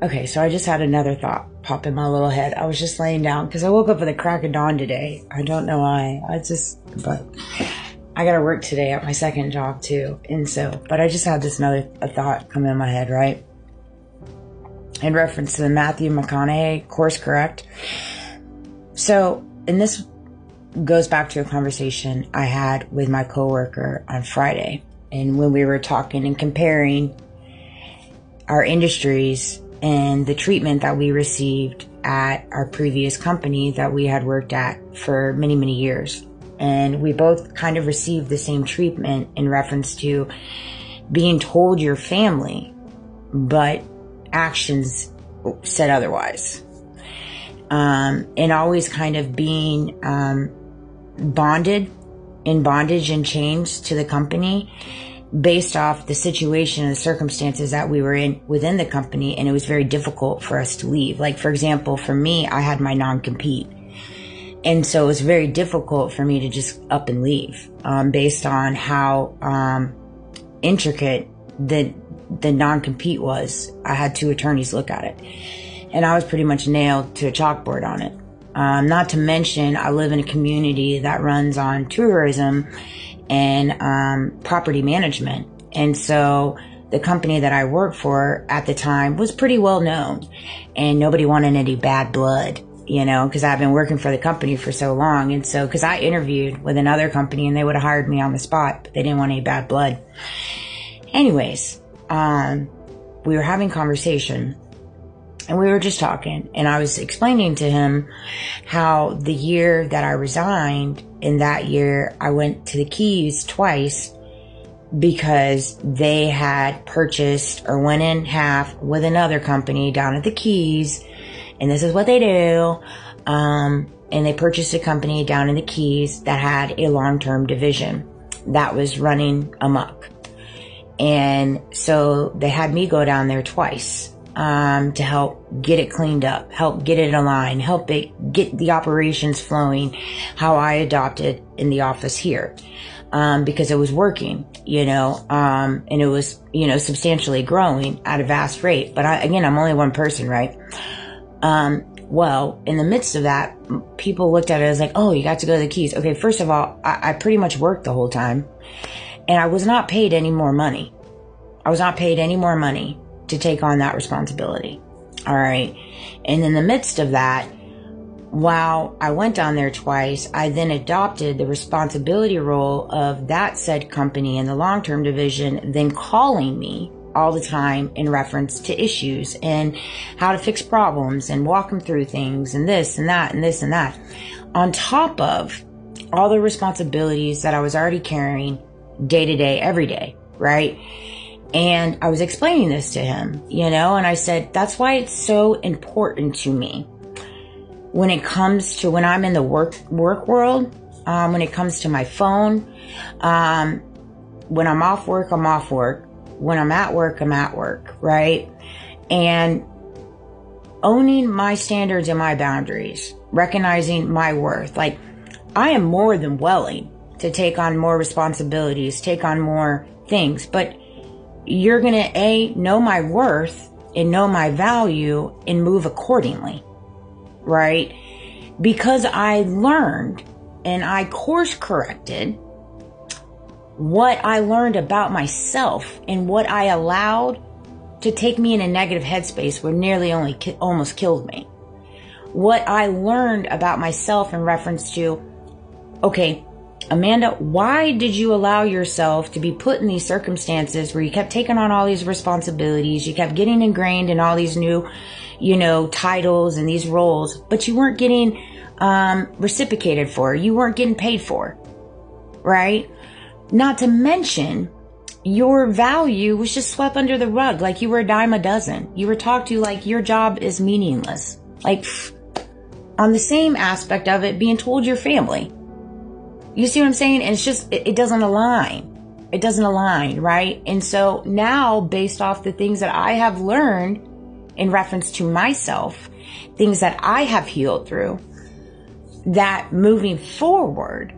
Okay, so I just had another thought pop in my little head. I was just laying down because I woke up at the crack of dawn today. I don't know why. But I gotta work today at my second job too. But I just had this a thought come in my head, right? In reference to the Matthew McConaughey Course Correct. So, and this goes back to a conversation I had with my coworker on Friday. And when we were talking and comparing our industries and the treatment that we received at our previous company that we had worked at for many, many years. And we both kind of received the same treatment in reference to being told your family, but actions said otherwise. And always kind of being bondage and chains to the company based off the situation and the circumstances that we were in within the company, and it was very difficult for us to leave. Like, for example, for me, I had my non-compete. And so it was very difficult for me to just up and leave, based on how intricate the non-compete was. I had 2 attorneys look at it, and I was pretty much nailed to a chalkboard on it. Not to mention, I live in a community that runs on tourism and property management. And so the company that I worked for at the time was pretty well known, and nobody wanted any bad blood, because I've been working for the company for so long. And so, because I interviewed with another company and they would have hired me on the spot, but they didn't want any bad blood. Anyways, we were having conversation and we were just talking, and I was explaining to him how the year that I resigned, in that year I went to the Keys twice because they had purchased or went in half with another company down at the Keys. And this is what they do. And they purchased a company down in the Keys that had a long-term division that was running amok. And so they had me go down there twice to help get it cleaned up, help get it aligned, help it get the operations flowing how I adopted in the office here. Because it was working, and it was, substantially growing at a vast rate. But I'm only one person, right? Well, in the midst of that, people looked at it as like, oh, you got to go to the Keys. Okay, first of all, I pretty much worked the whole time, and I was not paid any more money. I was not paid any more money to take on that responsibility. All right. And in the midst of that, while I went down there twice, I then adopted the responsibility role of that said company in the long-term division, then calling me all the time in reference to issues and how to fix problems and walk them through things and this and that and this and that, on top of all the responsibilities that I was already carrying day to day, every day, right? And I was explaining this to him, and I said, that's why it's so important to me when it comes to when I'm in the work world, when it comes to my phone, when I'm off work, I'm off work. When I'm at work, I'm at work, right? And owning my standards and my boundaries, recognizing my worth. Like, I am more than willing to take on more responsibilities, take on more things, but you're going to know my worth and know my value and move accordingly, right? Because I learned and I course corrected what I learned about myself and what I allowed to take me in a negative headspace where nearly almost killed me. What I learned about myself in reference to, okay, Amanda, why did you allow yourself to be put in these circumstances where you kept taking on all these responsibilities, you kept getting ingrained in all these new, titles and these roles, but you weren't getting reciprocated for, you weren't getting paid for, right? Not to mention, your value was just swept under the rug like you were a dime a dozen. You were talked to like your job is meaningless. Like, on the same aspect of it, being told your family. You see what I'm saying? And it's just, it doesn't align. It doesn't align, right? And so now, based off the things that I have learned in reference to myself, things that I have healed through, that moving forward,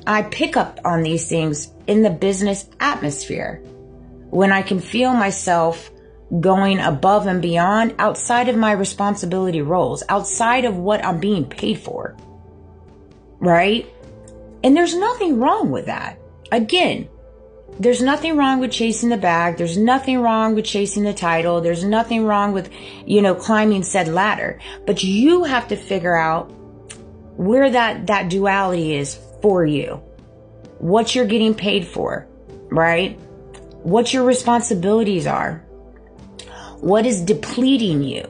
I pick up on these things in the business atmosphere. When I can feel myself going above and beyond outside of my responsibility roles, outside of what I'm being paid for. Right? And there's nothing wrong with that. Again, there's nothing wrong with chasing the bag. There's nothing wrong with chasing the title. There's nothing wrong with, climbing said ladder. But you have to figure out where that duality is for you. What you're getting paid for, right? What your responsibilities are. What is depleting you?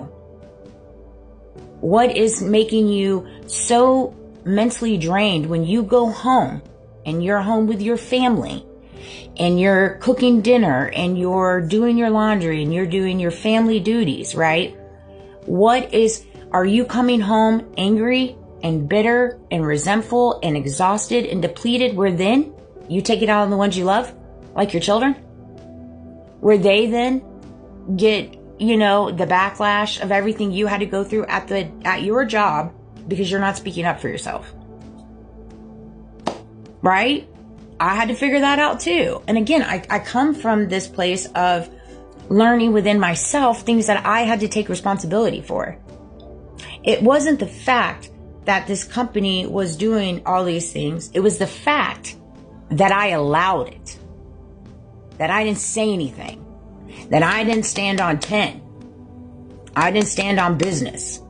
What is making you so mentally drained when you go home and you're home with your family and you're cooking dinner and you're doing your laundry and you're doing your family duties, right? Are you coming home angry and bitter and resentful and exhausted and depleted, where then you take it out on the ones you love, like your children? Where they then get, the backlash of everything you had to go through at your job because you're not speaking up for yourself. Right? I had to figure that out too. And again, I come from this place of learning within myself things that I had to take responsibility for. It wasn't the fact that this company was doing all these things. It was the fact that I allowed it. That I didn't say anything. That I didn't stand on 10. I didn't stand on business.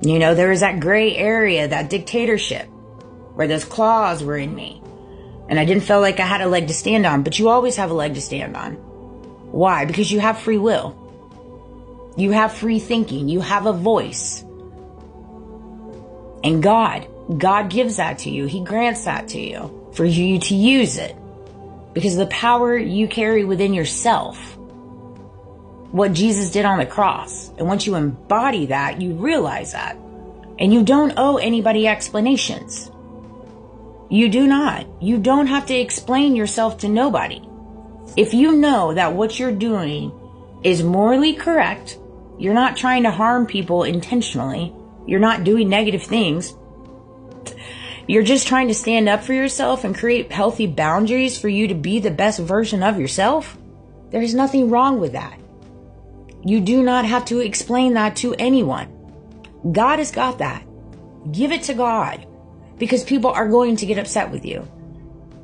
There was that gray area, that dictatorship, where those claws were in me. And I didn't feel like I had a leg to stand on. But you always have a leg to stand on. Why? Because you have free will. You have free thinking. You have a voice. And God gives that to you. He grants that to you for you to use it. Because the power you carry within yourself, what Jesus did on the cross. And once you embody that, you realize that. And you don't owe anybody explanations. You do not. You don't have to explain yourself to nobody. If you know that what you're doing is morally correct, you're not trying to harm people intentionally, you're not doing negative things, you're just trying to stand up for yourself and create healthy boundaries for you to be the best version of yourself, there's nothing wrong with that. You do not have to explain that to anyone. God has got that. Give it to God, because people are going to get upset with you.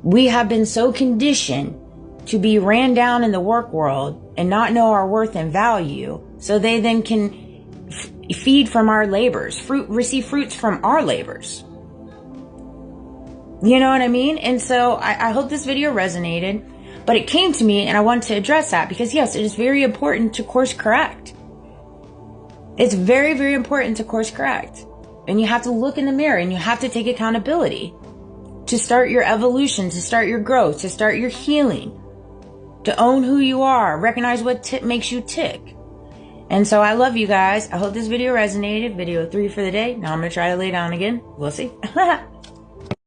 We have been so conditioned to be ran down in the work world and not know our worth and value, so they then can feed from our labors, receive fruits from our labors. You know what I mean? And so I hope this video resonated, but it came to me and I wanted to address that because yes, it is very important to course correct. It's very, very important to course correct. And you have to look in the mirror and you have to take accountability to start your evolution, to start your growth, to start your healing, to own who you are, recognize what makes you tick. And so I love you guys. I hope this video resonated. Video 3 for the day. Now I'm going to try to lay down again. We'll see.